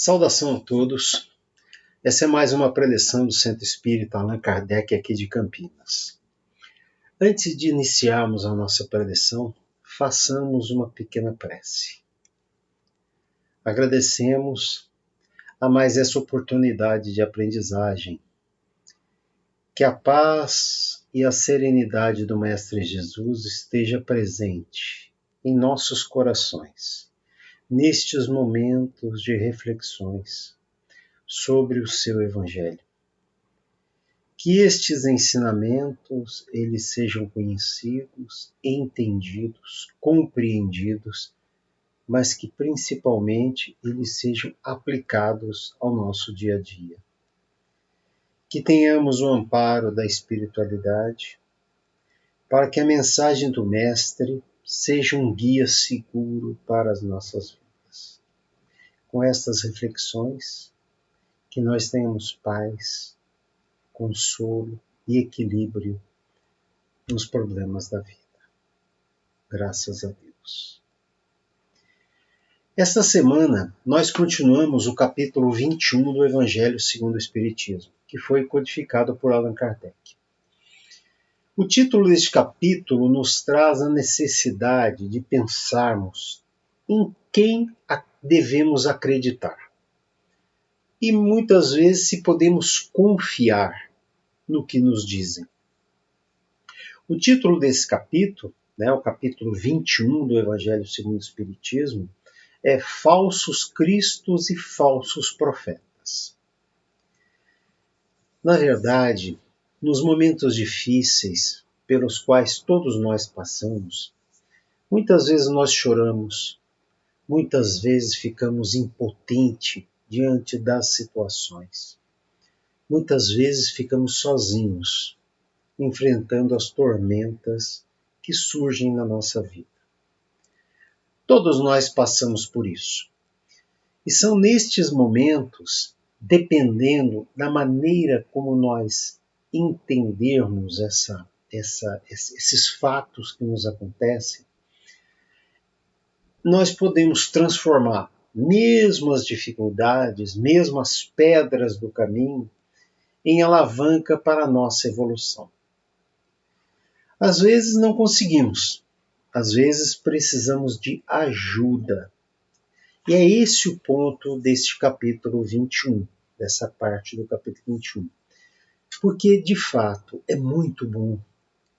Saudação a todos. Essa é mais uma preleção do Centro Espírita Allan Kardec aqui de Campinas. Antes de iniciarmos a nossa preleção, façamos uma pequena prece. Agradecemos a mais essa oportunidade de aprendizagem. Que a paz e a serenidade do Mestre Jesus esteja presente em nossos corações, nestes momentos de reflexões sobre o seu Evangelho. Que estes ensinamentos eles sejam conhecidos, entendidos, compreendidos, mas que principalmente eles sejam aplicados ao nosso dia a dia. Que tenhamos o amparo da espiritualidade, para que a mensagem do Mestre seja um guia seguro para as nossas vidas. Com estas reflexões, que nós tenhamos paz, consolo e equilíbrio nos problemas da vida. Graças a Deus. Esta semana, nós continuamos o capítulo 21 do Evangelho segundo o Espiritismo, que foi codificado por Allan Kardec. O título deste capítulo nos traz a necessidade de pensarmos em quem devemos acreditar. E muitas vezes se podemos confiar no que nos dizem. O título desse capítulo, o capítulo 21 do Evangelho segundo o Espiritismo, é Falsos Cristos e Falsos Profetas. Na verdade, nos momentos difíceis pelos quais todos nós passamos, muitas vezes nós choramos, muitas vezes ficamos impotentes diante das situações. Muitas vezes ficamos sozinhos, enfrentando as tormentas que surgem na nossa vida. Todos nós passamos por isso. E são nestes momentos, dependendo da maneira como nós entendermos esses fatos que nos acontecem, nós podemos transformar mesmo as dificuldades, mesmo as pedras do caminho, em alavanca para a nossa evolução. Às vezes não conseguimos, às vezes precisamos de ajuda. E é esse o ponto deste capítulo 21, dessa parte do capítulo 21. Porque, de fato, é muito bom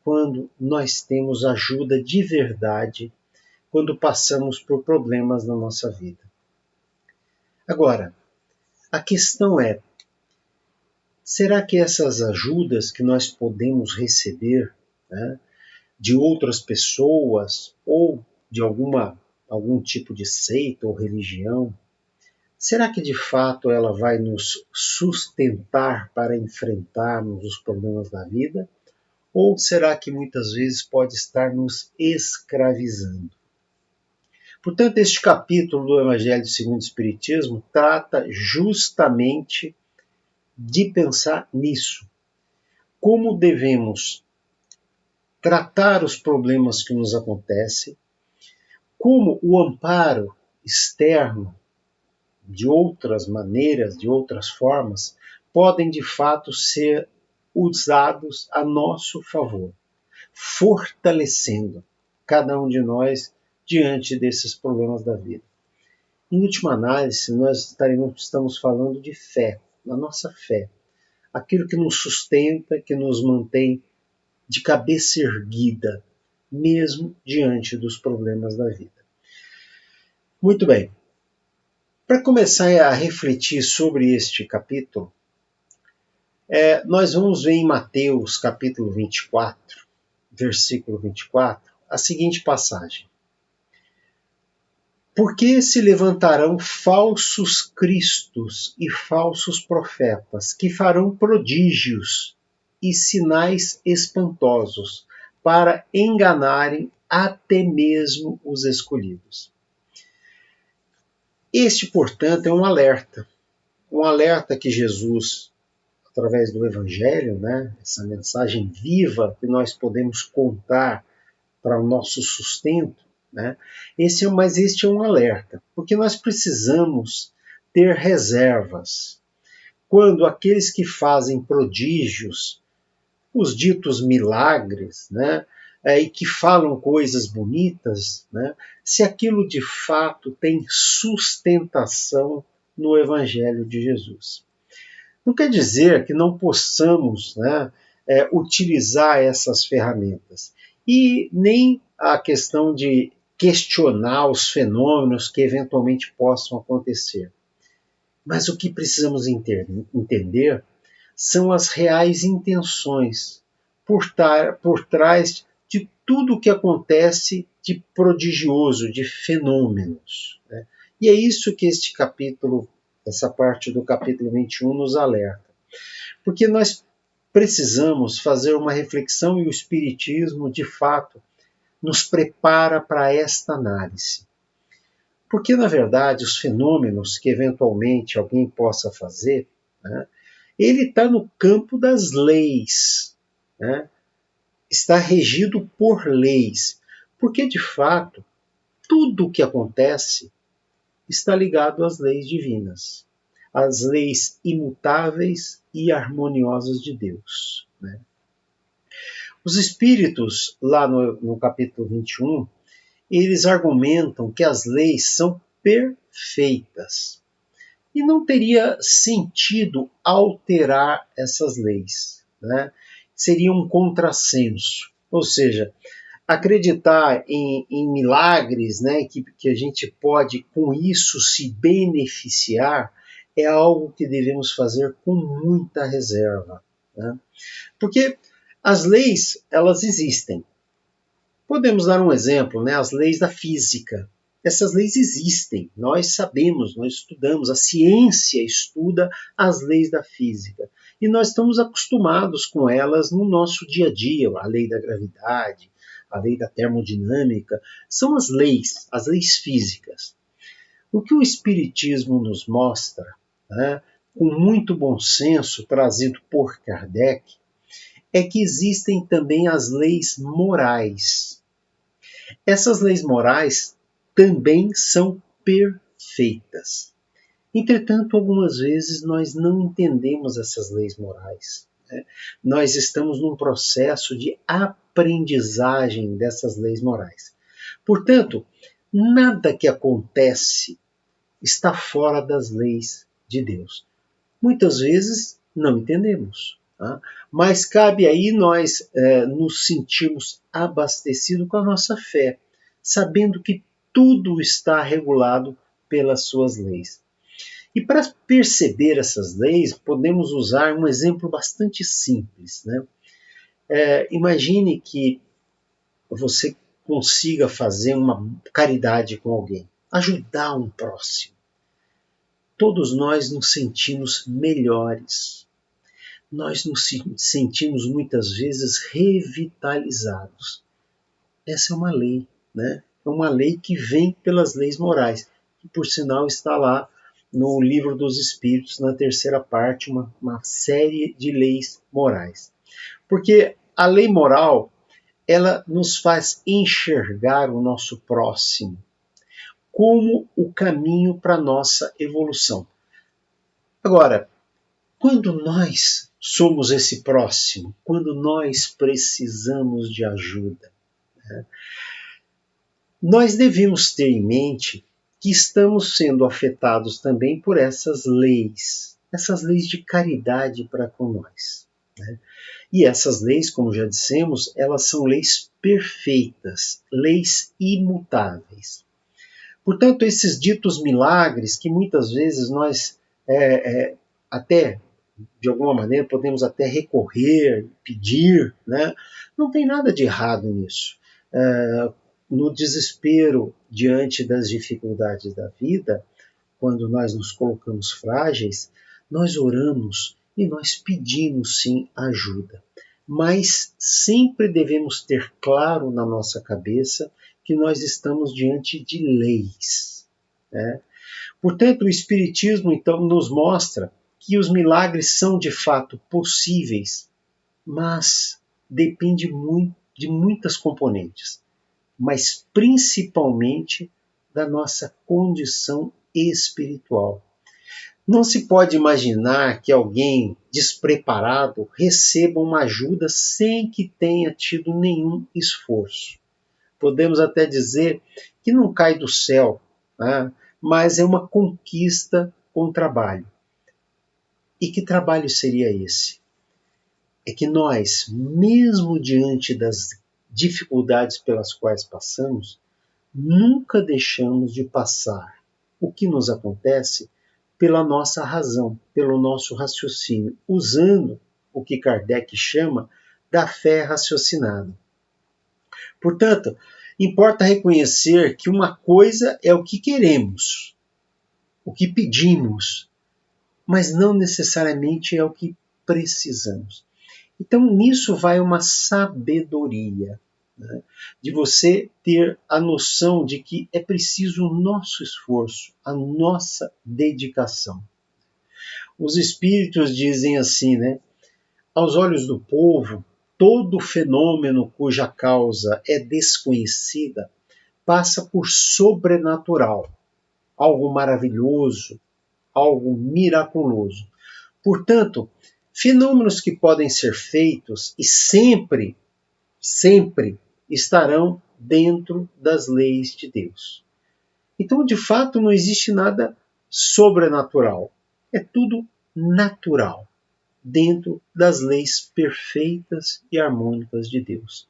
quando nós temos ajuda de verdade, quando passamos por problemas na nossa vida. Agora, a questão é, será que essas ajudas que nós podemos receber, de outras pessoas ou de algum tipo de seita ou religião, será que de fato ela vai nos sustentar para enfrentarmos os problemas da vida? Ou será que muitas vezes pode estar nos escravizando? Portanto, este capítulo do Evangelho segundo o Espiritismo trata justamente de pensar nisso. Como devemos tratar os problemas que nos acontecem, como o amparo externo, de outras maneiras, de outras formas, podem de fato ser usados a nosso favor, fortalecendo cada um de nós diante desses problemas da vida. Em última análise, nós estamos falando de fé, da nossa fé, aquilo que nos sustenta, que nos mantém de cabeça erguida, mesmo diante dos problemas da vida. Muito bem. Para começar a refletir sobre este capítulo, nós vamos ver em Mateus capítulo 24, versículo 24, a seguinte passagem. Porque se levantarão falsos cristos e falsos profetas, que farão prodígios e sinais espantosos, para enganarem até mesmo os escolhidos. Este, portanto, é um alerta que Jesus, através do Evangelho, essa mensagem viva que nós podemos contar para o nosso sustento, mas este é um alerta, porque nós precisamos ter reservas. Quando aqueles que fazem prodígios, os ditos milagres, né, e que falam coisas bonitas, né, se aquilo de fato tem sustentação no Evangelho de Jesus. Não quer dizer que não possamos, né, utilizar essas ferramentas. E nem a questão de questionar os fenômenos que eventualmente possam acontecer. Mas o que precisamos entender são as reais intenções por trás de tudo o que acontece de prodigioso, de fenômenos, né? E é isso que este capítulo, essa parte do capítulo 21 nos alerta. Porque nós precisamos fazer uma reflexão e o Espiritismo, de fato, nos prepara para esta análise. Porque, na verdade, os fenômenos que eventualmente alguém possa fazer, né, ele está no campo das leis, né, está regido por leis. Porque, de fato, tudo o que acontece está ligado às leis divinas, às leis imutáveis e harmoniosas de Deus, né? Os espíritos, lá no capítulo 21, eles argumentam que as leis são perfeitas e não teria sentido alterar essas leis, né? Seria um contrassenso. Ou seja, acreditar em milagres, né, que a gente pode com isso se beneficiar, é algo que devemos fazer com muita reserva, né? Porque as leis, elas existem. Podemos dar um exemplo, né, as leis da física. Essas leis existem, nós sabemos, nós estudamos, a ciência estuda as leis da física. E nós estamos acostumados com elas no nosso dia a dia, a lei da gravidade, a lei da termodinâmica, são as leis físicas. O que o Espiritismo nos mostra, né, com muito bom senso, trazido por Kardec, é que existem também as leis morais. Essas leis morais também são perfeitas. Entretanto, algumas vezes nós não entendemos essas leis morais, né? Nós estamos num processo de aprendizagem dessas leis morais. Portanto, nada que acontece está fora das leis de Deus. Muitas vezes não entendemos, tá? Mas cabe aí nós nos sentirmos abastecidos com a nossa fé, sabendo que tudo está regulado pelas suas leis. E para perceber essas leis, podemos usar um exemplo bastante simples, né? Imagine que você consiga fazer uma caridade com alguém, ajudar um próximo. Todos nós nos sentimos melhores. Nós nos sentimos muitas vezes revitalizados. Essa é uma lei, né? É uma lei que vem pelas leis morais, que por sinal está lá no Livro dos Espíritos, na terceira parte, uma série de leis morais. Porque a lei moral, ela nos faz enxergar o nosso próximo como o caminho para a nossa evolução. Agora, quando nós somos esse próximo, quando nós precisamos de ajuda, né, nós devemos ter em mente que estamos sendo afetados também por essas leis de caridade para com nós, né? E essas leis, como já dissemos, elas são leis perfeitas, leis imutáveis. Portanto, esses ditos milagres que muitas vezes nós até, de alguma maneira, podemos até recorrer, pedir, né? Não tem nada de errado nisso. No desespero diante das dificuldades da vida, quando nós nos colocamos frágeis, nós oramos e nós pedimos sim ajuda. Mas sempre devemos ter claro na nossa cabeça que nós estamos diante de leis, né? Portanto, o Espiritismo então nos mostra que os milagres são de fato possíveis, mas depende muito de muitas componentes, mas principalmente da nossa condição espiritual. Não se pode imaginar que alguém despreparado receba uma ajuda sem que tenha tido nenhum esforço. Podemos até dizer que não cai do céu, né? Mas é uma conquista com trabalho. E que trabalho seria esse? É que nós, mesmo diante das dificuldades pelas quais passamos, nunca deixamos de passar o que nos acontece pela nossa razão, pelo nosso raciocínio, usando o que Kardec chama da fé raciocinada. Portanto, importa reconhecer que uma coisa é o que queremos, o que pedimos, mas não necessariamente é o que precisamos. Então, nisso vai uma sabedoria, né? De você ter a noção de que é preciso o nosso esforço, a nossa dedicação. Os espíritos dizem assim, né? Aos olhos do povo, todo fenômeno cuja causa é desconhecida passa por sobrenatural, algo maravilhoso, algo miraculoso. Portanto, fenômenos que podem ser feitos e sempre estarão dentro das leis de Deus. Então, de fato, não existe nada sobrenatural. É tudo natural, dentro das leis perfeitas e harmônicas de Deus.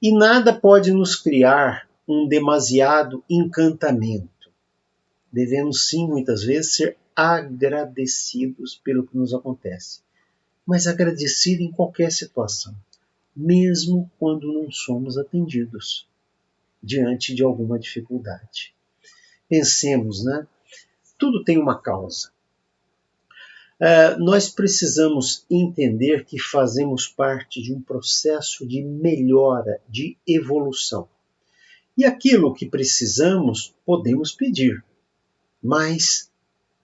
E nada pode nos criar um demasiado encantamento. Devemos sim, muitas vezes, ser agradecidos pelo que nos acontece. Mas agradecido em qualquer situação, mesmo quando não somos atendidos diante de alguma dificuldade. Pensemos, né? Tudo tem uma causa. Nós precisamos entender que fazemos parte de um processo de melhora, de evolução. E aquilo que precisamos, podemos pedir, mas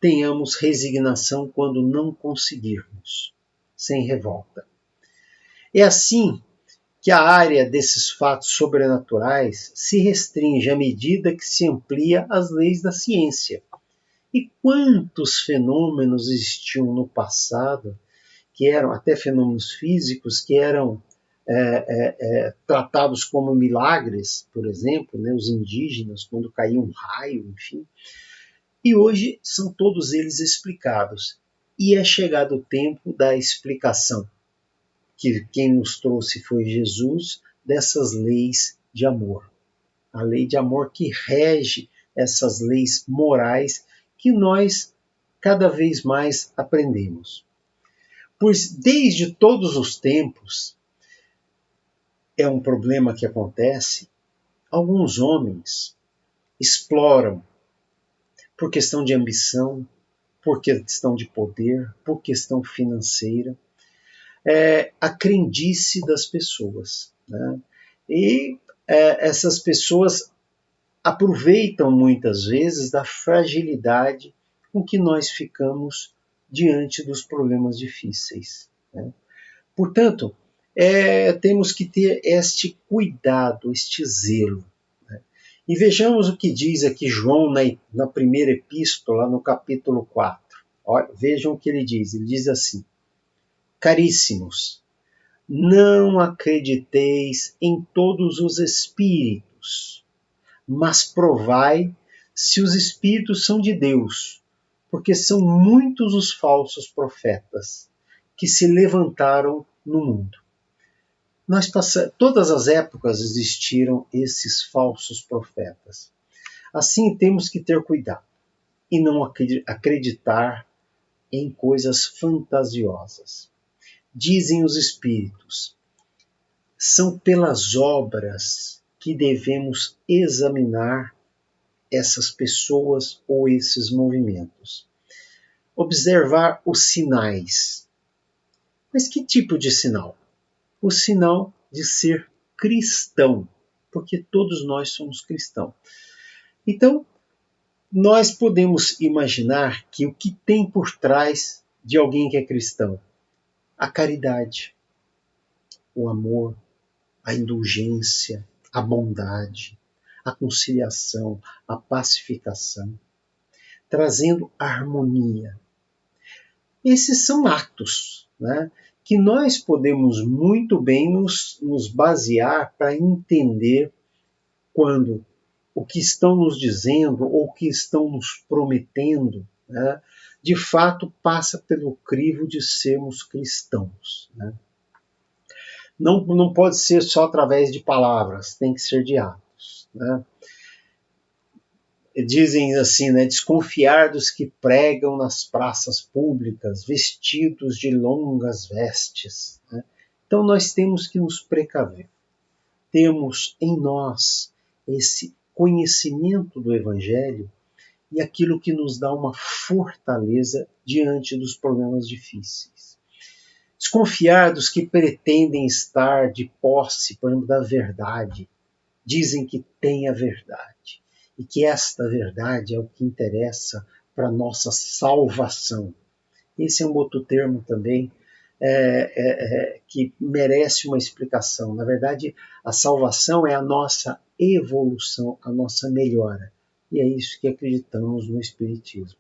tenhamos resignação quando não conseguirmos, sem revolta. É assim que a área desses fatos sobrenaturais se restringe à medida que se amplia as leis da ciência. E quantos fenômenos existiam no passado, que eram até fenômenos físicos, que eram tratados como milagres, por exemplo, né, os indígenas, quando caía um raio, enfim. E hoje são todos eles explicados. E é chegado o tempo da explicação, que quem nos trouxe foi Jesus, dessas leis de amor. A lei de amor que rege essas leis morais que nós cada vez mais aprendemos. Pois desde todos os tempos é um problema que acontece, alguns homens exploram por questão de ambição, por questão de poder, por questão financeira, a crendice das pessoas, né? E essas pessoas aproveitam muitas vezes da fragilidade com que nós ficamos diante dos problemas difíceis, né? Portanto, temos que ter este cuidado, este zelo, né? E vejamos o que diz aqui João na primeira epístola, no capítulo 4. Olha, vejam o que ele diz. Ele diz assim: Caríssimos, não acrediteis em todos os espíritos, mas provai se os espíritos são de Deus, porque são muitos os falsos profetas que se levantaram no mundo. Todas as épocas existiram esses falsos profetas. Assim temos que ter cuidado e não acreditar em coisas fantasiosas. Dizem os espíritos, são pelas obras que devemos examinar essas pessoas ou esses movimentos. Observar os sinais. Mas que tipo de sinal? O sinal de ser cristão, porque todos nós somos cristãos. Então, nós podemos imaginar que o que tem por trás de alguém que é cristão? A caridade, o amor, a indulgência, a bondade, a conciliação, a pacificação. trazendo harmonia. Esses são atos, né, que nós podemos muito bem nos basear para entender quando o que estão nos dizendo ou o que estão nos prometendo, né, de fato passa pelo crivo de sermos cristãos. Né? Não pode ser só através de palavras, tem que ser de atos. Né? Dizem assim, né, desconfiar dos que pregam nas praças públicas, vestidos de longas vestes. Né? Então nós temos que nos precaver. Temos em nós esse conhecimento do Evangelho e aquilo que nos dá uma fortaleza diante dos problemas difíceis. Desconfiar dos que pretendem estar de posse, por exemplo, da verdade. Dizem que têm a verdade e que esta verdade é o que interessa para a nossa salvação. Esse é um outro termo também que merece uma explicação. Na verdade, a salvação é a nossa evolução, a nossa melhora. E é isso que acreditamos no Espiritismo.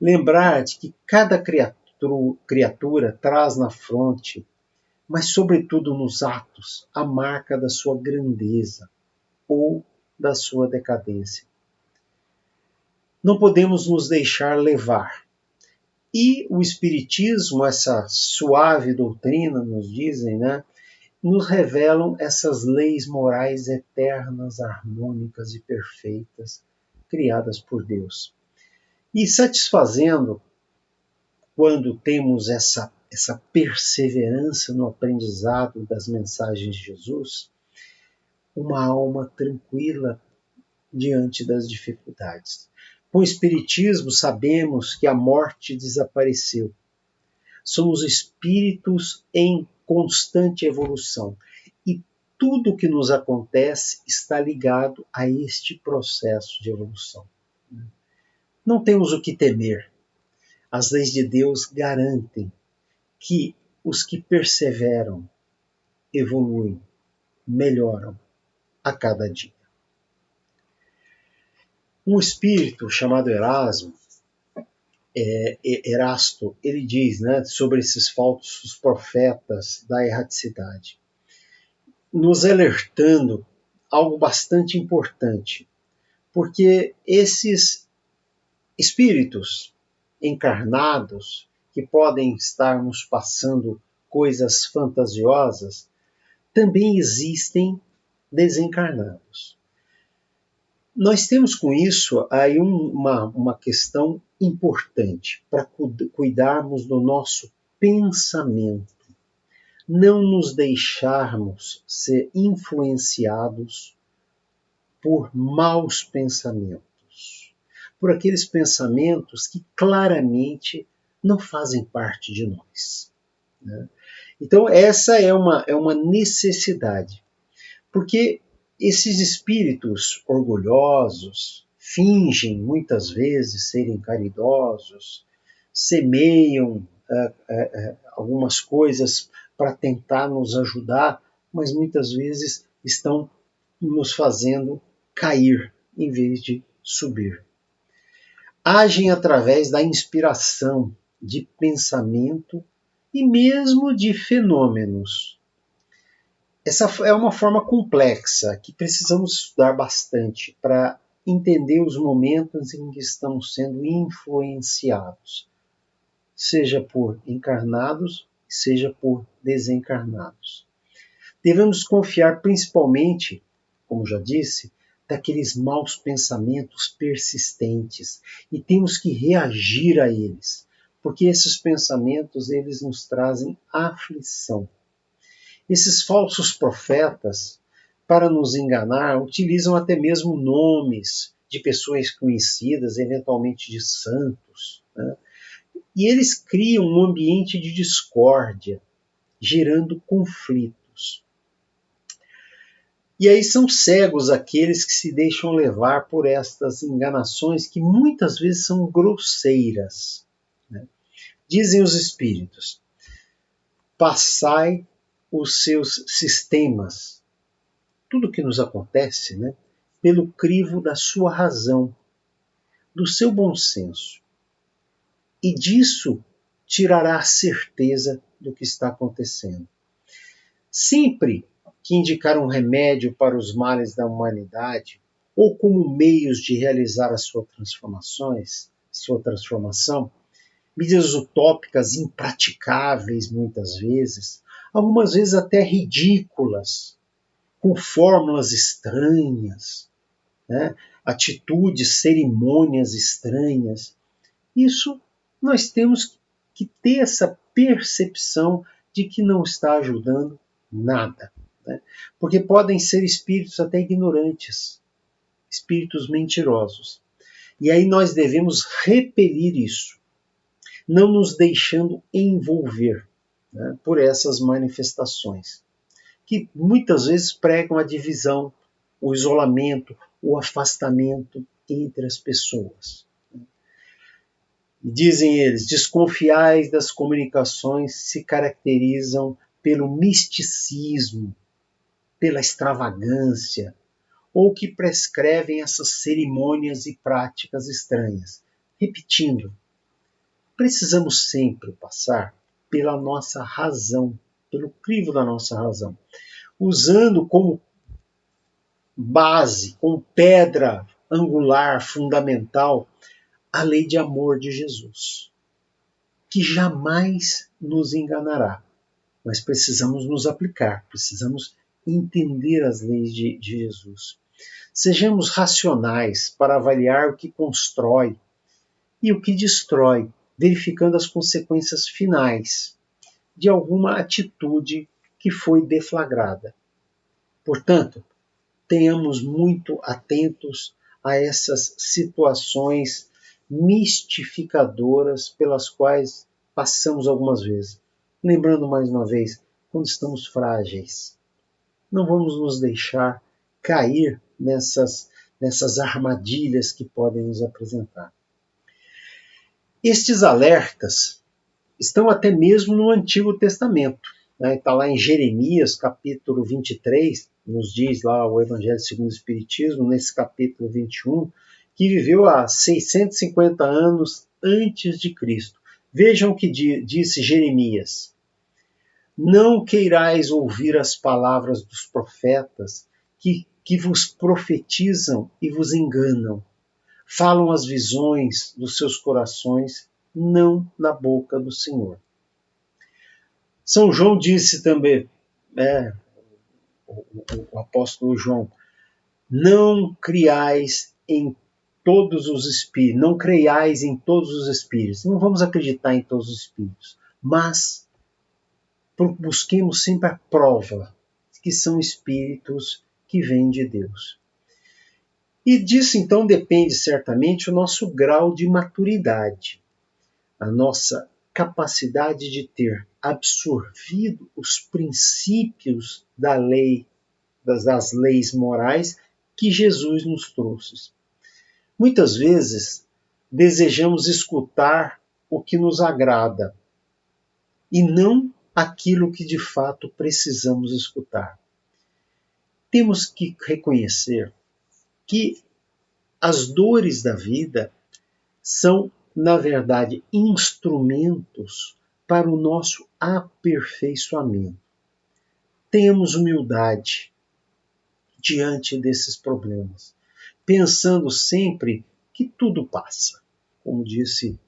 Lembrar de que cada criatura traz na fronte, mas sobretudo nos atos, a marca da sua grandeza ou da sua decadência. Não podemos nos deixar levar. E o Espiritismo, essa suave doutrina, nos dizem, né, nos revelam essas leis morais eternas, harmônicas e perfeitas, criadas por Deus. E satisfazendo, quando temos essa perseverança no aprendizado das mensagens de Jesus, uma alma tranquila diante das dificuldades. Com o Espiritismo, sabemos que a morte desapareceu. Somos espíritos em constante evolução. E tudo o que nos acontece está ligado a este processo de evolução. Não temos o que temer. As leis de Deus garantem que os que perseveram evoluem, melhoram a cada dia. Um espírito chamado Erasto, ele diz, né, sobre esses falsos profetas da erraticidade, nos alertando algo bastante importante, porque esses espíritos encarnados, que podem estar nos passando coisas fantasiosas, também existem desencarnados. Nós temos com isso aí uma questão importante para cuidarmos do nosso pensamento, não nos deixarmos ser influenciados por maus pensamentos, por aqueles pensamentos que claramente não fazem parte de nós. Né? Então essa é uma necessidade, porque esses espíritos orgulhosos fingem muitas vezes serem caridosos, semeiam algumas coisas para tentar nos ajudar, mas muitas vezes estão nos fazendo cair em vez de subir. Agem através da inspiração, de pensamento e mesmo de fenômenos. Essa é uma forma complexa que precisamos estudar bastante para entender os momentos em que estamos sendo influenciados, seja por encarnados, seja por desencarnados. Devemos confiar principalmente, como já disse, daqueles maus pensamentos persistentes e temos que reagir a eles, porque esses pensamentos eles nos trazem aflição. Esses falsos profetas, para nos enganar, utilizam até mesmo nomes de pessoas conhecidas, eventualmente de santos, né? E eles criam um ambiente de discórdia, gerando conflitos. E aí são cegos aqueles que se deixam levar por estas enganações que muitas vezes são grosseiras. Né? Dizem os espíritos, passai os seus sistemas, tudo que nos acontece, né, pelo crivo da sua razão. do seu bom senso e disso tirará a certeza do que está acontecendo. Sempre que indicar um remédio para os males da humanidade, ou como meios de realizar a sua transformação, medidas utópicas impraticáveis muitas vezes, algumas vezes até ridículas, com fórmulas estranhas, né? Atitudes, cerimônias estranhas. Isso nós temos que ter essa percepção de que não está ajudando nada, né? Porque podem ser espíritos até ignorantes, espíritos mentirosos. E aí nós devemos repelir isso, não nos deixando envolver, né, por essas manifestações, que muitas vezes pregam a divisão, o isolamento, o afastamento entre as pessoas. Dizem eles, desconfiais das comunicações se caracterizam pelo misticismo, pela extravagância, ou que prescrevem essas cerimônias e práticas estranhas. Repetindo, precisamos sempre passar pela nossa razão, pelo crivo da nossa razão, usando como base, como pedra angular, fundamental, a lei de amor de Jesus, que jamais nos enganará. Mas precisamos nos aplicar, precisamos entender as leis de Jesus. Sejamos racionais para avaliar o que constrói e o que destrói, verificando as consequências finais de alguma atitude que foi deflagrada. Portanto, tenhamos muito atentos a essas situações mistificadoras pelas quais passamos algumas vezes. Lembrando mais uma vez, quando estamos frágeis, não vamos nos deixar cair nessas armadilhas que podem nos apresentar. Estes alertas estão até mesmo no Antigo Testamento. Está lá em Jeremias, capítulo 23, nos diz lá o Evangelho segundo o Espiritismo, nesse capítulo 21, que viveu há 650 anos antes de Cristo. Vejam o que disse Jeremias. Não queirais ouvir as palavras dos profetas que vos profetizam e vos enganam. Falam as visões dos seus corações, não na boca do Senhor. São João disse também, o apóstolo João, não criais em todos os espíritos, não creiais em todos os espíritos. Não vamos acreditar em todos os espíritos, mas busquemos sempre a prova que são espíritos que vêm de Deus. E disso então depende certamente o nosso grau de maturidade, a nossa capacidade de ter absorvido os princípios da lei, das leis morais que Jesus nos trouxe. Muitas vezes desejamos escutar o que nos agrada e não aquilo que de fato precisamos escutar. Temos que reconhecer que as dores da vida são, na verdade, instrumentos para o nosso aperfeiçoamento. Tenhamos humildade diante desses problemas, pensando sempre que tudo passa, como disse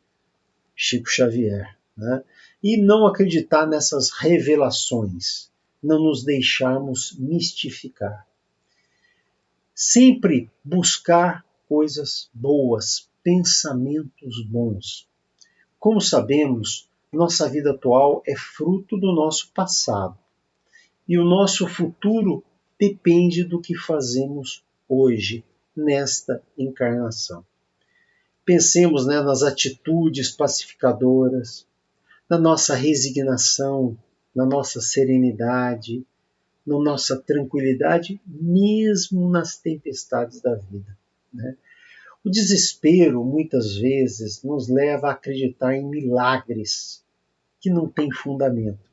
Chico Xavier, né? E não acreditar nessas revelações, não nos deixarmos mistificar. Sempre buscar coisas boas, pensamentos bons. Como sabemos, nossa vida atual é fruto do nosso passado. E o nosso futuro depende do que fazemos hoje, nesta encarnação. Pensemos, nas atitudes pacificadoras, na nossa resignação, na nossa serenidade, na nossa tranquilidade, mesmo nas tempestades da vida, né? O desespero, muitas vezes, nos leva a acreditar em milagres que não têm fundamento,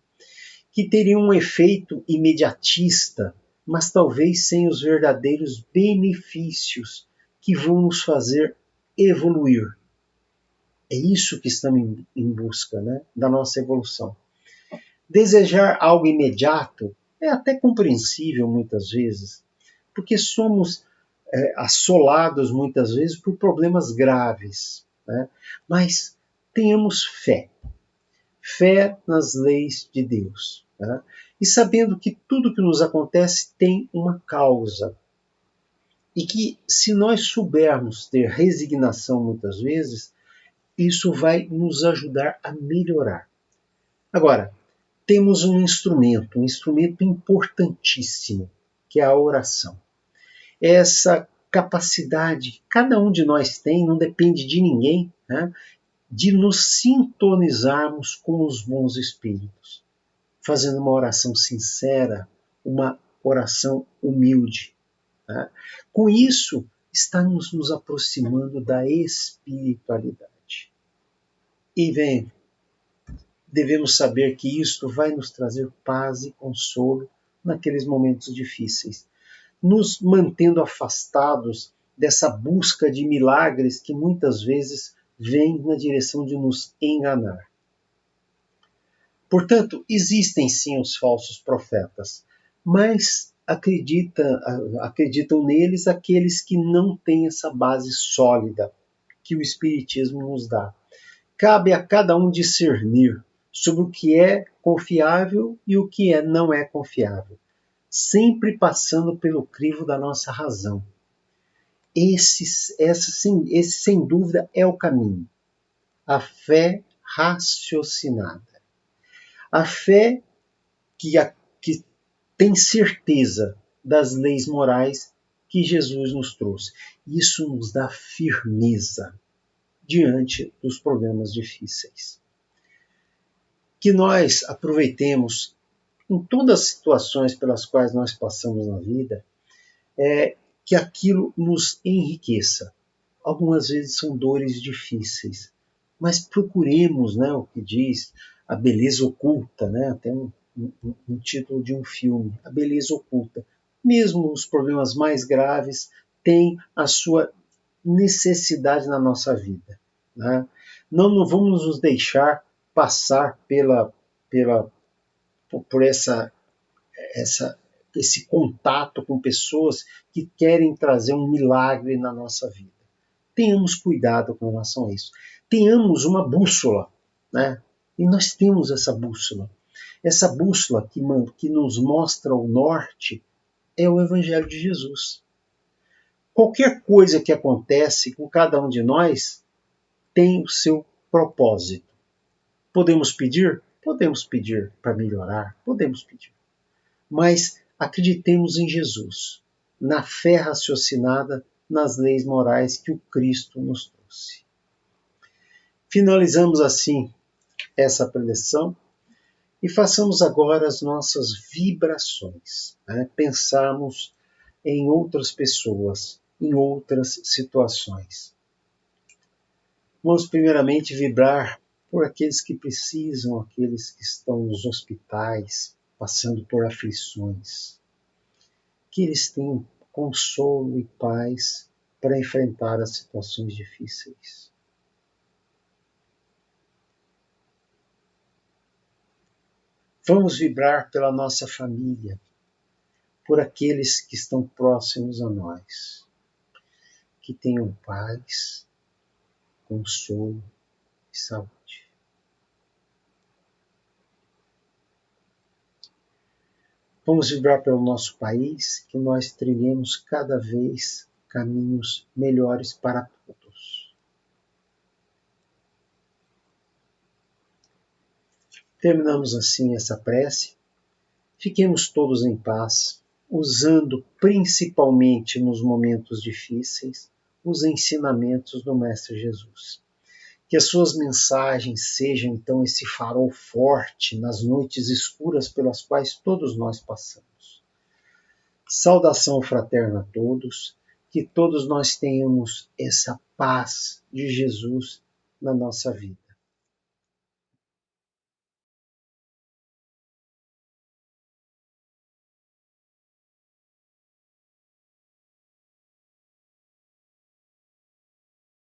que teriam um efeito imediatista, mas talvez sem os verdadeiros benefícios que vão nos fazer evoluir. É isso que estamos em busca, né, da nossa evolução. Desejar algo imediato é até compreensível muitas vezes, porque somos assolados muitas vezes por problemas graves, né? Mas tenhamos fé, fé nas leis de Deus, né? E sabendo que tudo que nos acontece tem uma causa, e que se nós soubermos ter resignação muitas vezes, isso vai nos ajudar a melhorar. Agora, temos um instrumento importantíssimo, que é a oração. Essa capacidade que cada um de nós tem, não depende de ninguém, né, de nos sintonizarmos com os bons espíritos, fazendo uma oração sincera, uma oração humilde. Né. Com isso, estamos nos aproximando da espiritualidade. E vem, devemos saber que isto vai nos trazer paz e consolo naqueles momentos difíceis, nos mantendo afastados dessa busca de milagres que muitas vezes vem na direção de nos enganar. Portanto, existem sim os falsos profetas, mas acreditam neles aqueles que não têm essa base sólida que o Espiritismo nos dá. Cabe a cada um discernir sobre o que é confiável e o que não é confiável, sempre passando pelo crivo da nossa razão. Esse, sem dúvida, é o caminho. A fé raciocinada. A fé que tem certeza das leis morais que Jesus nos trouxe. Isso nos dá firmeza diante dos problemas difíceis. Que nós aproveitemos em todas as situações pelas quais nós passamos na vida, que aquilo nos enriqueça. Algumas vezes são dores difíceis, mas procuremos, né, o que diz a beleza oculta, né, até um título de um filme, a beleza oculta. Mesmo os problemas mais graves têm a sua necessidade na nossa vida. Né? Não vamos nos deixar passar por esse contato com pessoas que querem trazer um milagre na nossa vida. Tenhamos cuidado com relação a isso. Tenhamos uma bússola, né? E nós temos essa bússola. Essa bússola que nos mostra o norte é o Evangelho de Jesus. Qualquer coisa que acontece com cada um de nós tem o seu propósito. Podemos pedir? Podemos pedir para melhorar, podemos pedir. Mas acreditemos em Jesus, na fé raciocinada, nas leis morais que o Cristo nos trouxe. Finalizamos assim essa preleção e façamos agora as nossas vibrações, né? Pensarmos em outras pessoas, em outras situações. Vamos primeiramente vibrar por aqueles que precisam, aqueles que estão nos hospitais, passando por aflições. Que eles tenham consolo e paz para enfrentar as situações difíceis. Vamos vibrar pela nossa família, por aqueles que estão próximos a nós, que tenham paz, consolo e saúde. Vamos vibrar pelo nosso país, que nós trilhemos cada vez caminhos melhores para todos. Terminamos assim essa prece. Fiquemos todos em paz, usando principalmente nos momentos difíceis os ensinamentos do Mestre Jesus. Que as suas mensagens sejam então esse farol forte nas noites escuras pelas quais todos nós passamos. Saudação fraterna a todos, que todos nós tenhamos essa paz de Jesus na nossa vida.